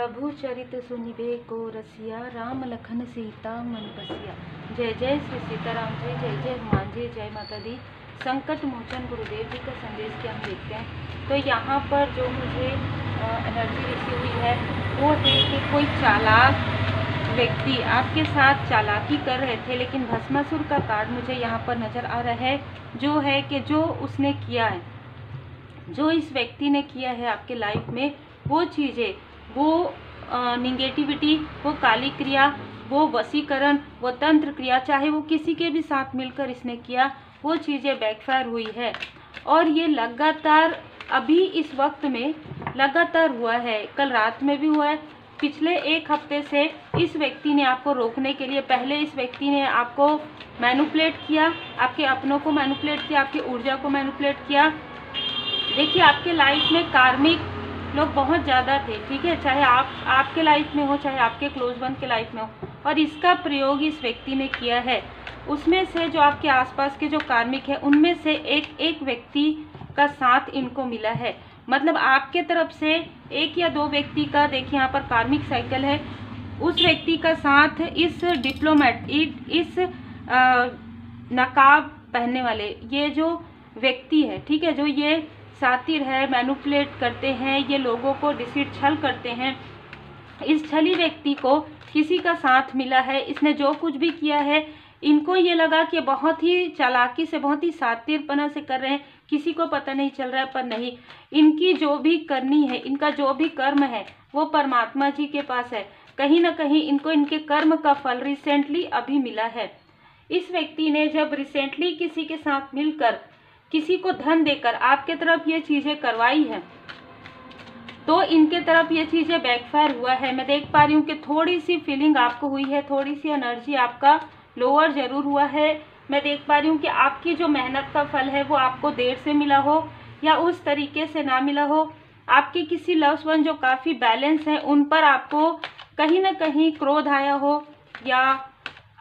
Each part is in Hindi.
प्रभु चरित सुनिबे को रसिया, राम लखन सीता मन बसिया। जय जय श्री सीताराम जी, जय जय हनुमान जी, जय माता दी। संकट मोचन गुरुदेव जी का संदेश क्या हम देखते हैं। तो यहाँ पर जो मुझे एनर्जी रिसीव हुई है वो है कि कोई चालाक व्यक्ति आपके साथ चालाकी कर रहे थे, लेकिन भस्मासुर का कार्ड मुझे यहाँ पर नज़र आ रहा है। जो है कि जो उसने किया है, जो इस व्यक्ति ने किया है आपके लाइफ में, वो चीज़ें, वो निगेटिविटी, वो काली क्रिया, वो वशीकरण, वो तंत्र क्रिया, चाहे वो किसी के भी साथ मिलकर इसने किया, वो चीज़ें बैकफायर हुई है। और ये लगातार अभी इस वक्त में लगातार हुआ है, कल रात में भी हुआ है। पिछले एक हफ्ते से इस व्यक्ति ने आपको रोकने के लिए, पहले इस व्यक्ति ने आपको मैनिपुलेट किया, आपके अपनों को मैनिपुलेट किया, आपकी ऊर्जा को मैनिपुलेट किया। देखिए, आपके लाइफ में कार्मिक लोग बहुत ज़्यादा थे, ठीक है, चाहे आपके लाइफ में हो, चाहे आपके क्लोज वन के लाइफ में हो, और इसका प्रयोग इस व्यक्ति ने किया है। उसमें से जो आपके आसपास के जो कार्मिक है, उनमें से एक व्यक्ति का साथ इनको मिला है। मतलब आपके तरफ से एक या दो व्यक्ति का, देखिए यहाँ पर कार्मिक साइकिल है, उस व्यक्ति का साथ इस डिप्लोमेट, इस नकाब पहनने वाले ये जो व्यक्ति है, ठीक है, जो ये सातिर है, मैनिपुलेट करते हैं, ये लोगों को डिसीट छल करते हैं, इस छली व्यक्ति को किसी का साथ मिला है। इसने जो कुछ भी किया है, इनको ये लगा कि बहुत ही चालाकी से, बहुत ही सातिरपना से कर रहे हैं, किसी को पता नहीं चल रहा है, पर नहीं, इनकी जो भी करनी है, इनका जो भी कर्म है, वो परमात्मा जी के पास है। कहीं ना कहीं इनको इनके कर्म का फल रिसेंटली अभी मिला है। इस व्यक्ति ने जब रिसेंटली किसी के साथ मिलकर, किसी को धन देकर आपके तरफ ये चीज़ें करवाई है, तो इनके तरफ ये चीज़ें बैकफायर हुआ है। मैं देख पा रही हूँ कि थोड़ी सी फीलिंग आपको हुई है, थोड़ी सी एनर्जी आपका लोअर जरूर हुआ है। मैं देख पा रही हूँ कि आपकी जो मेहनत का फल है वो आपको देर से मिला हो या उस तरीके से ना मिला हो। आपके किसी लव्स वन जो काफ़ी बैलेंस हैं, उन पर आपको कहीं ना कहीं क्रोध आया हो,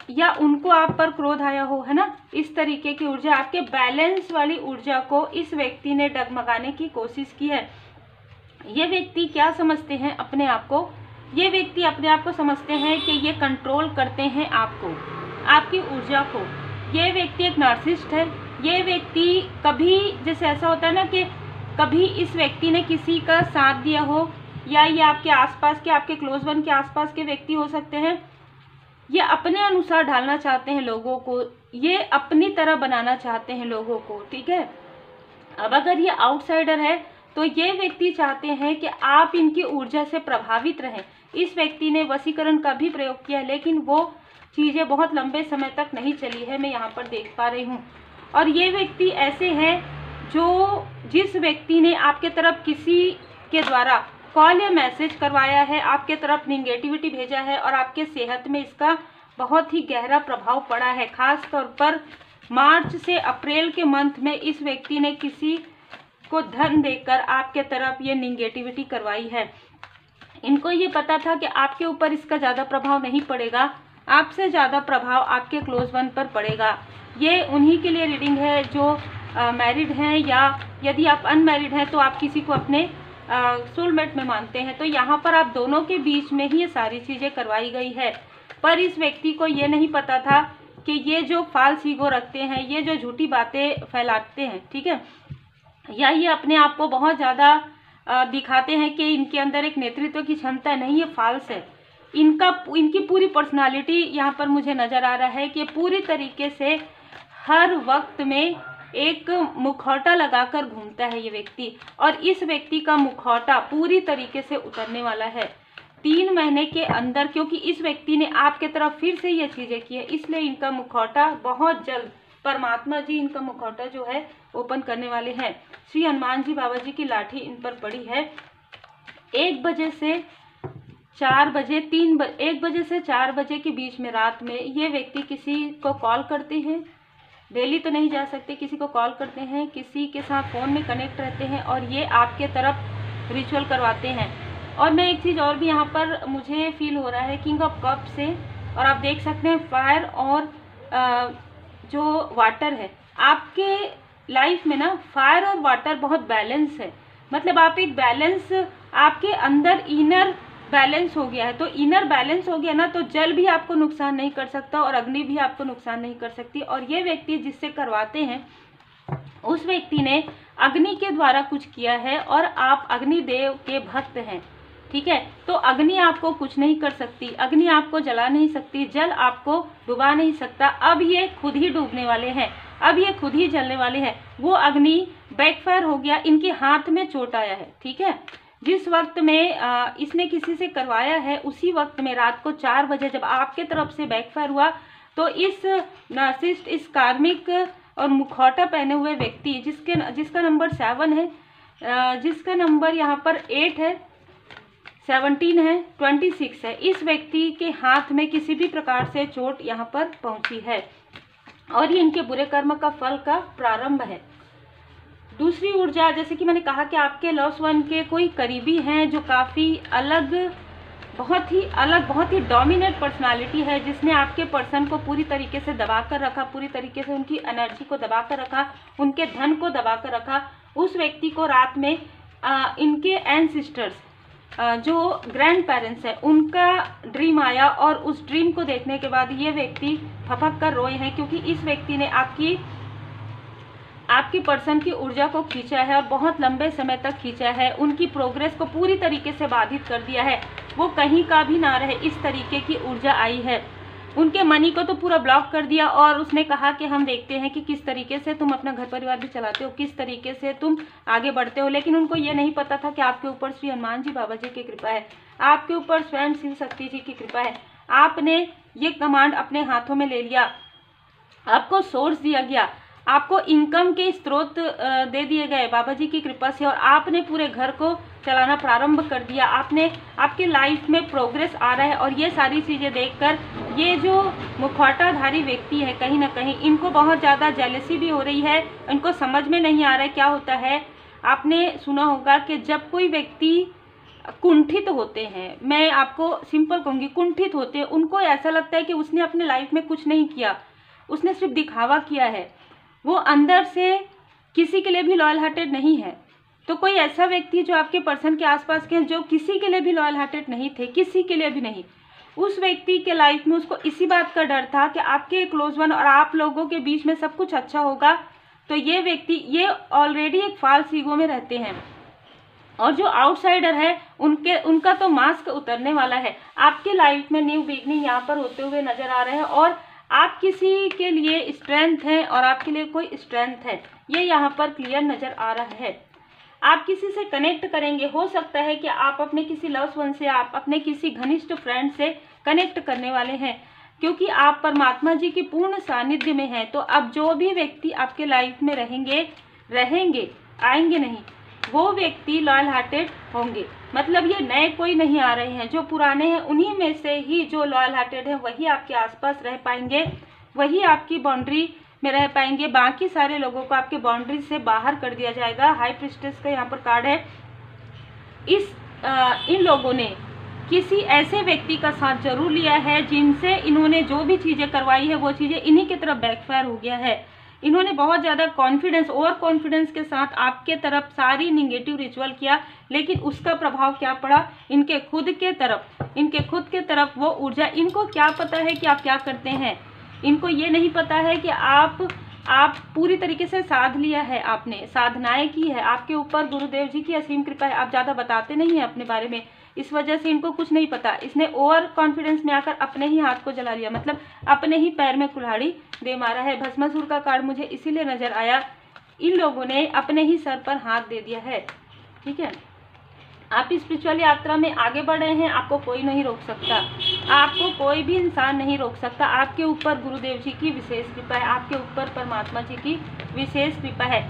या उनको आप पर क्रोध आया हो, है ना। इस तरीके की ऊर्जा, आपके बैलेंस वाली ऊर्जा को इस व्यक्ति ने डगमगाने की कोशिश की है। ये व्यक्ति क्या समझते हैं अपने आप को? ये व्यक्ति अपने आप को समझते हैं कि ये कंट्रोल करते हैं आपको, आपकी ऊर्जा को। ये व्यक्ति एक नार्सिसिस्ट है। ये व्यक्ति कभी, जैसे ऐसा होता है ना कि कभी इस व्यक्ति ने किसी का साथ दिया हो, या ये आपके आसपास के, आपके क्लोज वन के आसपास के व्यक्ति हो सकते हैं। ये अपने अनुसार ढालना चाहते हैं लोगों को, ये अपनी तरह बनाना चाहते हैं लोगों को, ठीक है। अब अगर ये आउटसाइडर है तो ये व्यक्ति चाहते हैं कि आप इनकी ऊर्जा से प्रभावित रहें। इस व्यक्ति ने वशीकरण का भी प्रयोग किया, लेकिन वो चीज़ें बहुत लंबे समय तक नहीं चली है, मैं यहाँ पर देख पा रही हूँ। और ये व्यक्ति ऐसे हैं जो, जिस व्यक्ति ने आपके तरफ किसी के द्वारा कॉल या मैसेज करवाया है, आपके तरफ निगेटिविटी भेजा है, और आपके सेहत में इसका बहुत ही गहरा प्रभाव पड़ा है। खास तौर पर मार्च से अप्रैल के मंथ में इस व्यक्ति ने किसी को धन देकर आपके तरफ ये निगेटिविटी करवाई है। इनको ये पता था कि आपके ऊपर इसका ज़्यादा प्रभाव नहीं पड़ेगा, आपसे ज़्यादा प्रभाव आपके क्लोज वन पर पड़ेगा। ये उन्हीं के लिए रीडिंग है जो मैरिड हैं, या यदि आप अनमैरिड हैं तो आप किसी को अपने सोलमेट में मानते हैं। तो यहाँ पर आप दोनों के बीच में ही ये सारी चीज़ें करवाई गई है। पर इस व्यक्ति को ये नहीं पता था कि ये जो फाल्स ईगो रखते हैं, ये जो झूठी बातें फैलाते हैं, ठीक है, या ये अपने आप को बहुत ज़्यादा दिखाते हैं कि इनके अंदर एक नेतृत्व की क्षमता नहीं, ये फाल्स है। इनकी पूरी पर्सनालिटी यहाँ पर मुझे नज़र आ रहा है कि पूरी तरीके से हर वक्त में एक मुखौटा लगाकर घूमता है ये व्यक्ति, और इस व्यक्ति का मुखौटा पूरी तरीके से उतरने वाला है 3 महीने के अंदर, क्योंकि इस व्यक्ति ने आपके तरफ फिर से ये चीज़ें की है, इसलिए इनका मुखौटा बहुत जल्द, परमात्मा जी इनका मुखौटा जो है ओपन करने वाले हैं। श्री हनुमान जी बाबा जी की लाठी इन पर पड़ी है। 1 बजे से 4 बजे, 1 बजे से 4 बजे के बीच में रात में ये व्यक्ति किसी को कॉल करते हैं, डेली तो नहीं जा सकते, किसी को कॉल करते हैं, किसी के साथ फ़ोन में कनेक्ट रहते हैं, और ये आपके तरफ रिचुअल करवाते हैं। और मैं एक चीज़ और भी यहाँ पर मुझे फील हो रहा है, किंग ऑफ कप से, और आप देख सकते हैं फायर और जो वाटर है, आपके लाइफ में ना फायर और वाटर बहुत बैलेंस है। मतलब आप एक बैलेंस, आपके अंदर इनर बैलेंस हो गया है। तो इनर बैलेंस हो गया ना, तो जल भी आपको नुकसान नहीं कर सकता और अग्नि भी आपको नुकसान नहीं कर सकती। और ये व्यक्ति जिससे करवाते हैं उस व्यक्ति ने अग्नि के द्वारा कुछ किया है और आप अग्निदेव के भक्त हैं, ठीक है। तो अग्नि आपको कुछ नहीं कर सकती, अग्नि आपको जला नहीं सकती, जल आपको डुबा नहीं सकता। अब ये खुद ही डूबने वाले हैं, अब ये खुद ही जलने वाले हैं। वो अग्नि बैकफायर हो गया, इनके हाथ में चोट आया है, ठीक है। जिस वक्त में इसने किसी से करवाया है उसी वक्त में रात को 4 बजे जब आपके तरफ से बैकफायर हुआ, तो इस नार्सिसिस्ट, इस कार्मिक और मुखौटा पहने हुए व्यक्ति जिसका नंबर 7 है, जिसका नंबर यहाँ पर 8 है, 17 है, 26 है, इस व्यक्ति के हाथ में किसी भी प्रकार से चोट यहाँ पर पहुंची है और ये इनके बुरे कर्म का फल का प्रारंभ है। दूसरी ऊर्जा, जैसे कि मैंने कहा कि आपके लव्स वन के कोई करीबी हैं जो काफ़ी अलग, बहुत ही डोमिनेट पर्सनालिटी है, जिसने आपके पर्सन को पूरी तरीके से दबा कर रखा, पूरी तरीके से उनकी एनर्जी को दबा कर रखा, उनके धन को दबा कर रखा। उस व्यक्ति को रात में इनके एंसेस्टर्स, जो ग्रैंड पेरेंट्स हैं, उनका ड्रीम आया और उस ड्रीम को देखने के बाद ये व्यक्ति फपक कर रोए हैं, क्योंकि इस व्यक्ति ने आपकी पर्सन की ऊर्जा को खींचा है और बहुत लंबे समय तक खींचा है, उनकी प्रोग्रेस को पूरी तरीके से बाधित कर दिया है। वो कहीं का भी ना रहे, इस तरीके की ऊर्जा आई है। उनके मनी को तो पूरा ब्लॉक कर दिया और उसने कहा कि हम देखते हैं कि किस तरीके से तुम अपना घर परिवार भी चलाते हो, किस तरीके से तुम आगे बढ़ते हो। लेकिन उनको ये नहीं पता था कि आपके ऊपर श्री हनुमान जी बाबा जी की कृपा है, आपके ऊपर स्वयं शिव शक्ति जी की कृपा है। आपने ये कमांड अपने हाथों में ले लिया, आपको सोर्स दिया गया, आपको इनकम के स्रोत दे दिए गए बाबा जी की कृपा से, और आपने पूरे घर को चलाना प्रारंभ कर दिया। आपके लाइफ में प्रोग्रेस आ रहा है। और ये सारी चीज़ें देखकर ये जो मुखौटाधारी व्यक्ति है, कहीं ना कहीं इनको बहुत ज़्यादा जेलसी भी हो रही है, इनको समझ में नहीं आ रहा है क्या होता है। आपने सुना होगा कि जब कोई व्यक्ति कुंठित होते हैं, मैं आपको सिंपल कहूँगी, कुंठित होते हैं, उनको ऐसा लगता है कि उसने अपने लाइफ में कुछ नहीं किया, उसने सिर्फ दिखावा किया है, वो अंदर से किसी के लिए भी लॉयल हार्टेड नहीं है। तो कोई ऐसा व्यक्ति जो आपके पर्सन के आसपास के हैं, जो किसी के लिए भी लॉयल हार्टेड नहीं थे, किसी के लिए भी नहीं, उस व्यक्ति के लाइफ में उसको इसी बात का डर था कि आपके क्लोज वन और आप लोगों के बीच में सब कुछ अच्छा होगा। तो ये व्यक्ति, ये ऑलरेडी एक फॉल्स ईगो में रहते हैं, और जो आउटसाइडर है उनका तो मास्क उतरने वाला है। आपके लाइफ में न्यू बिगनिंग यहाँ पर होते हुए नजर आ रहे हैं, और आप किसी के लिए स्ट्रेंथ हैं और आपके लिए कोई स्ट्रेंथ है, ये यहाँ पर क्लियर नजर आ रहा है। आप किसी से कनेक्ट करेंगे, हो सकता है कि आप अपने किसी लव्ड वन से, आप अपने किसी घनिष्ठ फ्रेंड से कनेक्ट करने वाले हैं, क्योंकि आप परमात्मा जी की पूर्ण सानिध्य में हैं। तो अब जो भी व्यक्ति आपके लाइफ में रहेंगे, आएंगे नहीं, वो व्यक्ति लॉयल हार्टेड होंगे। मतलब ये नए कोई नहीं आ रहे हैं, जो पुराने हैं उन्हीं में से ही जो लॉयल हार्टेड है वही आपके आसपास रह पाएंगे, वही आपकी बाउंड्री में रह पाएंगे। बाकी सारे लोगों को आपके बाउंड्री से बाहर कर दिया जाएगा। हाई प्रिस्टेस का यहाँ पर कार्ड है। इन लोगों ने किसी ऐसे व्यक्ति का साथ जरूर लिया है जिनसे इन्होंने जो भी चीज़ें करवाई है वो चीज़ें इन्हीं की तरफ बैकफायर हो गया है। इन्होंने बहुत ज़्यादा कॉन्फिडेंस, ओवर कॉन्फिडेंस के साथ आपके तरफ सारी निगेटिव रिचुअल किया, लेकिन उसका प्रभाव क्या पड़ा इनके खुद के तरफ वो ऊर्जा। इनको क्या पता है कि आप क्या करते हैं, इनको ये नहीं पता है कि आप पूरी तरीके से साध लिया है, आपने साधनाएं की है, आपके ऊपर गुरुदेव जी की असीम कृपा है। आप ज़्यादा बताते नहीं हैं अपने बारे में, इस वजह से इनको कुछ नहीं पता। इसने ओवर कॉन्फिडेंस में आकर अपने ही हाथ को जला लिया, मतलब अपने ही पैर में कुल्हाड़ी दे मारा है। भस्मासुर का कार्ड मुझे इसीलिए नजर आया, इन लोगों ने अपने ही सर पर हाथ दे दिया है। ठीक है, आप स्पिरिचुअल यात्रा में आगे बढ़ रहे हैं, आपको कोई नहीं रोक सकता, आपको कोई भी इंसान नहीं रोक सकता। आपके ऊपर गुरुदेव जी की विशेष कृपा है, आपके ऊपर परमात्मा जी की विशेष कृपा है।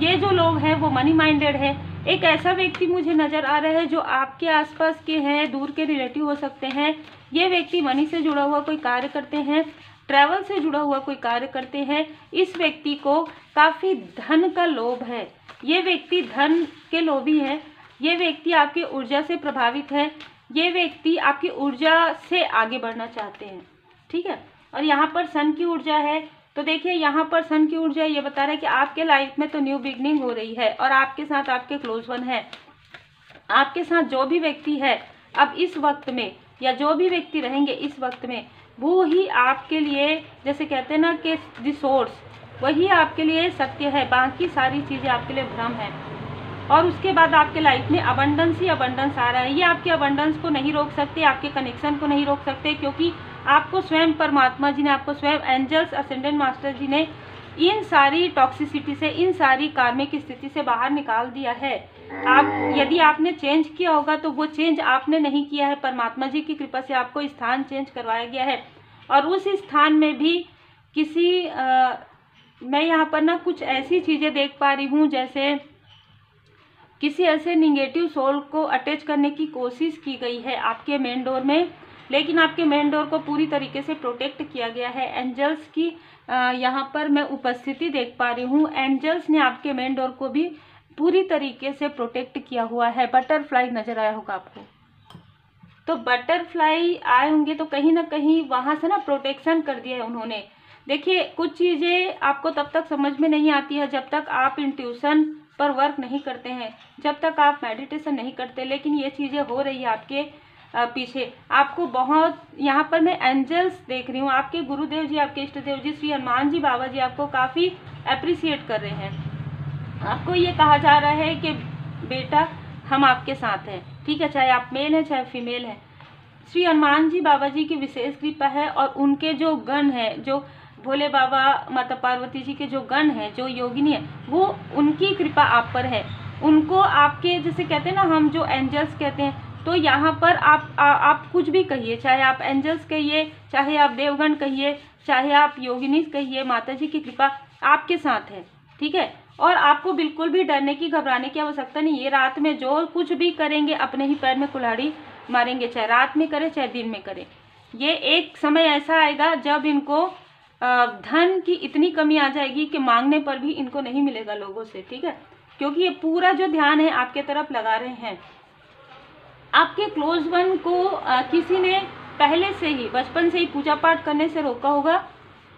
ये जो लोग हैं वो मनी माइंडेड है। एक ऐसा व्यक्ति मुझे नज़र आ रहा है जो आपके आसपास के हैं, दूर के रिलेटिव हो सकते हैं। ये व्यक्ति मनी से जुड़ा हुआ कोई कार्य करते हैं, ट्रैवल से जुड़ा हुआ कोई कार्य करते हैं। इस व्यक्ति को काफ़ी धन का लोभ है, ये व्यक्ति धन के लोभी है, ये व्यक्ति आपकी ऊर्जा से प्रभावित है, ये व्यक्ति आपकी ऊर्जा से आगे बढ़ना चाहते हैं। ठीक है, और यहाँ पर सन की ऊर्जा है, तो देखिए यहाँ पर सन की ऊर्जा ये बता रहा है कि आपके लाइफ में तो न्यू बिगनिंग हो रही है, और आपके साथ आपके क्लोज वन है। आपके साथ जो भी व्यक्ति है अब इस वक्त में या जो भी व्यक्ति रहेंगे इस वक्त में, वो ही आपके लिए, जैसे कहते हैं ना कि रिसोर्स, वही आपके लिए सत्य है, बाकी सारी चीज़ें आपके लिए भ्रम है। और उसके बाद आपके लाइफ में अबंडेंस ही अबंडेंस आ रहा है। ये आपके अबंडेंस को नहीं रोक सकते, आपके कनेक्शन को नहीं रोक सकते, क्योंकि आपको स्वयं परमात्मा जी ने, आपको स्वयं एंजल्स असेंडेंट मास्टर जी ने इन सारी टॉक्सिसिटी से, इन सारी कार्मिक स्थिति से बाहर निकाल दिया है। आप यदि आपने चेंज किया होगा तो वो चेंज आपने नहीं किया है, परमात्मा जी की कृपा से आपको स्थान चेंज करवाया गया है। और उस स्थान में भी किसी मैं यहाँ पर ना कुछ ऐसी चीज़ें देख पा रही हूँ, जैसे किसी ऐसे निगेटिव सोल को अटैच करने की कोशिश की गई है आपके मेन डोर में, लेकिन आपके मेन डोर को पूरी तरीके से प्रोटेक्ट किया गया है। एंजल्स की यहाँ पर मैं उपस्थिति देख पा रही हूँ। एंजल्स ने आपके मेन डोर को भी पूरी तरीके से प्रोटेक्ट किया हुआ है। बटरफ्लाई नजर आया होगा आपको, तो बटरफ्लाई आए होंगे तो कहीं ना कहीं वहाँ से ना प्रोटेक्शन कर दिया है उन्होंने। देखिए, कुछ चीज़ें आपको तब तक समझ में नहीं आती है जब तक आप इंट्यूशन पर वर्क नहीं करते हैं, जब तक आप मेडिटेशन नहीं करते, लेकिन ये चीज़ें हो रही है आपके पीछे। आपको बहुत, यहाँ पर मैं एंजल्स देख रही हूँ, आपके गुरुदेव जी, आपके इष्ट देव जी श्री हनुमान जी बाबा जी आपको काफ़ी अप्रिसिएट कर रहे हैं। आपको ये कहा जा रहा है कि बेटा हम आपके साथ हैं, ठीक है, चाहे आप मेल हैं चाहे फीमेल हैं। श्री हनुमान जी बाबा जी की विशेष कृपा है, और उनके जो गण हैं, जो भोले बाबा माता पार्वती जी के जो गण हैं, जो योगिनी है, वो उनकी कृपा आप पर है। उनको आपके, जैसे कहते हैं ना हम जो एंजल्स कहते हैं, तो यहाँ पर आप कुछ भी कहिए, चाहे आप एंजल्स कहिए, चाहे आप देवगण कहिए, चाहे आप योगिनी कहिए, माता जी की कृपा आपके साथ है, ठीक है। और आपको बिल्कुल भी डरने की, घबराने की आवश्यकता नहीं। ये रात में जो कुछ भी करेंगे अपने ही पैर में कुल्हाड़ी मारेंगे, चाहे रात में करें चाहे दिन में करें। ये एक समय ऐसा आएगा जब इनको धन की इतनी कमी आ जाएगी कि मांगने पर भी इनको नहीं मिलेगा लोगों से, ठीक है, क्योंकि ये पूरा जो ध्यान है आपके तरफ लगा रहे हैं। आपके क्लोज वन को किसी ने पहले से ही, बचपन से ही पूजा पाठ करने से रोका होगा,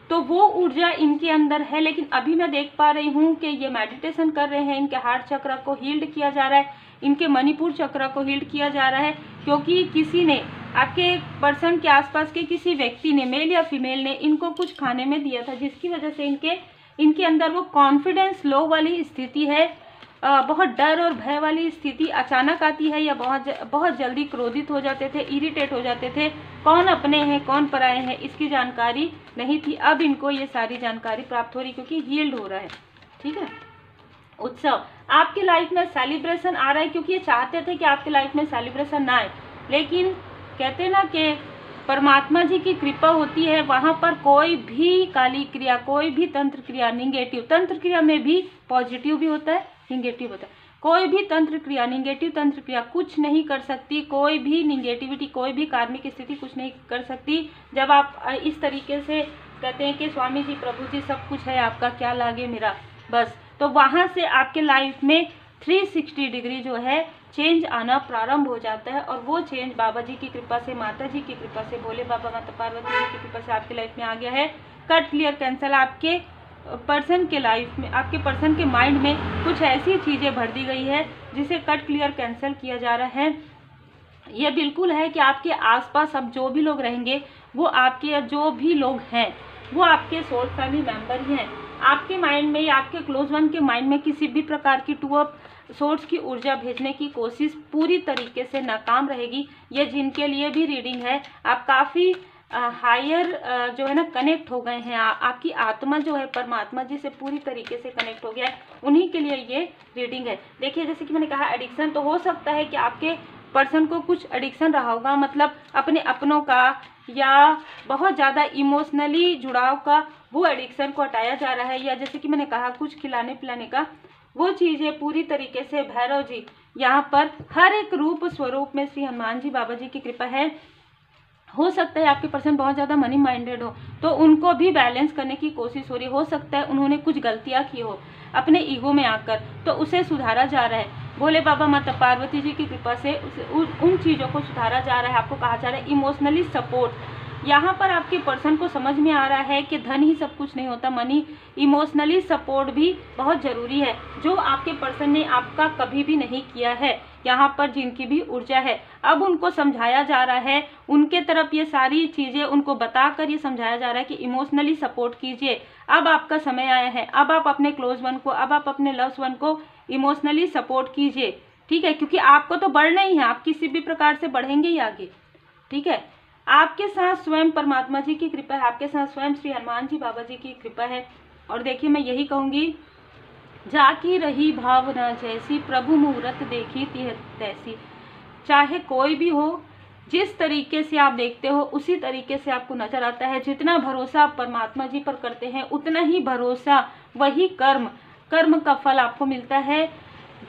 तो वो ऊर्जा इनके अंदर है। लेकिन अभी मैं देख पा रही हूँ कि ये मेडिटेशन कर रहे हैं, इनके हार्ट चक्र को हील्ड किया जा रहा है, इनके मणिपुर चक्र को हील्ड किया जा रहा है, क्योंकि किसी ने, आपके पर्सन के आसपास के किसी व्यक्ति ने, मेल या फीमेल ने, इनको कुछ खाने में दिया था, जिसकी वजह से इनके अंदर वो कॉन्फिडेंस लो वाली स्थिति है, बहुत डर और भय वाली स्थिति अचानक आती है, या बहुत जल्दी क्रोधित हो जाते थे, इरिटेट हो जाते थे, कौन अपने हैं कौन पराए हैं इसकी जानकारी नहीं थी। अब इनको ये सारी जानकारी प्राप्त हो रही, क्योंकि हील्ड हो रहा है, ठीक है। उत्सव आपकी लाइफ में सेलिब्रेशन आ रहा है, क्योंकि ये चाहते थे कि आपकी लाइफ में सेलिब्रेशन ना आए, लेकिन कहते हैं ना कि परमात्मा जी की कृपा होती है, वहाँ पर कोई भी काली क्रिया, कोई भी तंत्र क्रिया, निगेटिव तंत्र क्रिया में भी पॉजिटिव भी होता है, निगेटिव होता है, कोई भी तंत्र क्रिया, निगेटिव तंत्र क्रिया कुछ नहीं कर सकती, कोई भी निगेटिविटी, कोई भी कार्मिक स्थिति कुछ नहीं कर सकती। जब आप इस तरीके से कहते हैं कि स्वामी जी, प्रभु जी, सब कुछ है आपका, क्या लागे मेरा, बस, तो वहाँ से आपके लाइफ में 360 डिग्री जो है चेंज आना प्रारंभ हो जाता है। और वो चेंज बाबा जी की कृपा से, माता जी की कृपा से, भोले बाबा माता पार्वती जी की कृपा से आपकी लाइफ में आ गया है। कट क्लियर कैंसल, आपके पर्सन के लाइफ में, आपके पर्सन के माइंड में कुछ ऐसी चीज़ें भर दी गई है जिसे कट क्लियर कैंसल किया जा रहा है। ये बिल्कुल है कि आपके आसपास अब जो भी लोग रहेंगे, वो आपके जो भी लोग हैं वो आपके सोल फैमिली मेंबर ही हैं। आपके माइंड में या आपके क्लोज वन के माइंड में किसी भी प्रकार की टू अप सोर्स की ऊर्जा भेजने की कोशिश पूरी तरीके से नाकाम रहेगी। ये जिनके लिए भी रीडिंग है, आप काफ़ी हायर जो है ना कनेक्ट हो गए हैं, आपकी आत्मा जो है परमात्मा जी से पूरी तरीके से कनेक्ट हो गया है, उन्हीं के लिए ये रीडिंग है। देखिए, जैसे कि मैंने कहा, एडिक्शन तो हो सकता है कि आपके पर्सन को कुछ एडिक्शन रहा होगा, मतलब अपने अपनों का या बहुत ज़्यादा इमोशनली जुड़ाव का, वो एडिक्शन को हटाया जा रहा है। या जैसे कि मैंने कहा, कुछ खिलाने पिलाने का, वो चीज़ें पूरी तरीके से भैरव जी यहाँ पर हर एक रूप स्वरूप में श्री हनुमान जी बाबा जी की कृपा है। हो सकता है आपके पर्सन बहुत ज़्यादा मनी माइंडेड हो, तो उनको भी बैलेंस करने की कोशिश हो रही हो सकता है उन्होंने कुछ गलतियाँ की हो अपने ईगो में आकर, तो उसे सुधारा जा रहा है। भोले बाबा माता पार्वती जी की कृपा से उन चीज़ों को सुधारा जा रहा है। आपको कहा जा रहा है इमोशनली सपोर्ट, यहाँ पर आपके पर्सन को समझ में आ रहा है कि धन ही सब कुछ नहीं होता, मनी, इमोशनली सपोर्ट भी बहुत ज़रूरी है, जो आपके पर्सन ने आपका कभी भी नहीं किया है। यहाँ पर जिनकी भी ऊर्जा है, अब उनको समझाया जा रहा है, उनके तरफ ये सारी चीज़ें उनको बताकर ये समझाया जा रहा है कि इमोशनली सपोर्ट कीजिए, अब आपका समय आया है, अब आप अपने क्लोज वन को, अब आप अपने लव्स वन को इमोशनली सपोर्ट कीजिए, ठीक है, क्योंकि आपको तो बढ़ना ही है, आप किसी भी प्रकार से बढ़ेंगे ही आगे, ठीक है। आपके साथ स्वयं परमात्मा जी की कृपा है, आपके साथ स्वयं श्री हनुमान जी बाबा जी की कृपा है। और देखिए मैं यही कहूँगी, जाकी रही भावना जैसी, प्रभु मुहूर्त देखी तैसी। चाहे कोई भी हो, जिस तरीके से आप देखते हो उसी तरीके से आपको नजर आता है। जितना भरोसा आप परमात्मा जी पर करते हैं, उतना ही भरोसा, वही कर्म का फल आपको मिलता है।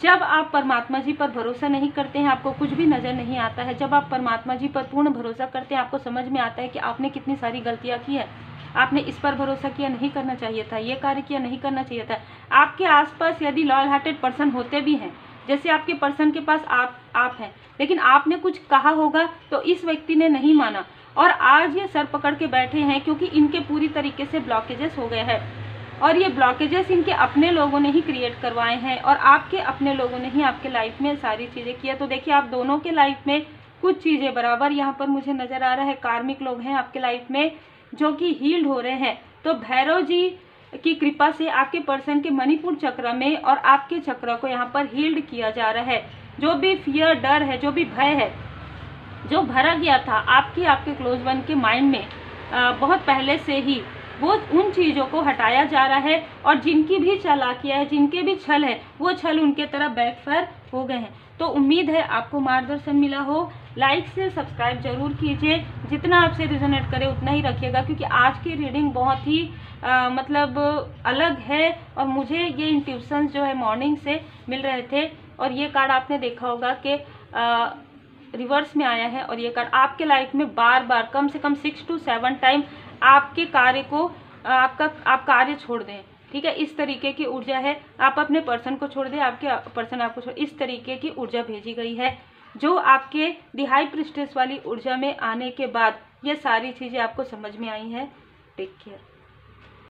जब आप परमात्मा जी पर भरोसा नहीं करते हैं, आपको कुछ भी नजर नहीं आता है। जब आप परमात्मा जी पर पूर्ण भरोसा करते हैं, आपको समझ में आता है कि आपने कितनी सारी गलतियां की है, आपने इस पर भरोसा किया, नहीं करना चाहिए था, ये कार्य किया, नहीं करना चाहिए था। आपके आसपास यदि लॉयल हार्टेड पर्सन होते भी हैं, जैसे आपके पर्सन के पास आप हैं, लेकिन आपने कुछ कहा होगा तो इस व्यक्ति ने नहीं माना, और आज ये सर पकड़ के बैठे हैं क्योंकि इनके पूरी तरीके से ब्लॉकेजेस हो गए हैं, और ये ब्लॉकेजेस इनके अपने लोगों ने ही क्रिएट करवाए हैं, और आपके अपने लोगों ने ही आपके लाइफ में सारी चीज़ें की है। तो देखिए, आप दोनों के लाइफ में कुछ चीज़ें बराबर यहाँ पर मुझे नज़र आ रहा है। कार्मिक लोग हैं आपके लाइफ में जो कि हील्ड हो रहे हैं। तो भैरव जी की कृपा से आपके पर्सन के मणिपुर चक्र में और आपके चक्र को यहाँ पर हील्ड किया जा रहा है। जो भी फियर, डर है, जो भी भय है, जो भरा गया था आपके क्लोज वन के माइंड में बहुत पहले से ही, वो उन चीज़ों को हटाया जा रहा है, और जिनकी भी चालाकियाँ है, जिनके भी छल है, वो छल उनके तरफ बैकफायर हो गए हैं। तो उम्मीद है आपको मार्गदर्शन मिला हो। लाइक से सब्सक्राइब जरूर कीजिए, जितना आपसे रिजोनेट करे उतना ही रखिएगा, क्योंकि आज की रीडिंग बहुत ही मतलब अलग है, और मुझे ये इंट्यूशंस जो है मॉर्निंग से मिल रहे थे। और ये कार्ड आपने देखा होगा कि रिवर्स में आया है, और ये कार्ड आपके लाइफ में बार बार कम से कम 6 to 7 टाइम आपके कार्य को आप कार्य छोड़ दें, ठीक है। इस तरीके की ऊर्जा है, आप अपने पर्सन को छोड़ दें, आपके पर्सन आपको छोड़, इस तरीके की ऊर्जा भेजी गई है, जो आपके दी हाई प्रिस्टेस वाली ऊर्जा में आने के बाद ये सारी चीज़ें आपको समझ में आई हैं। Take care.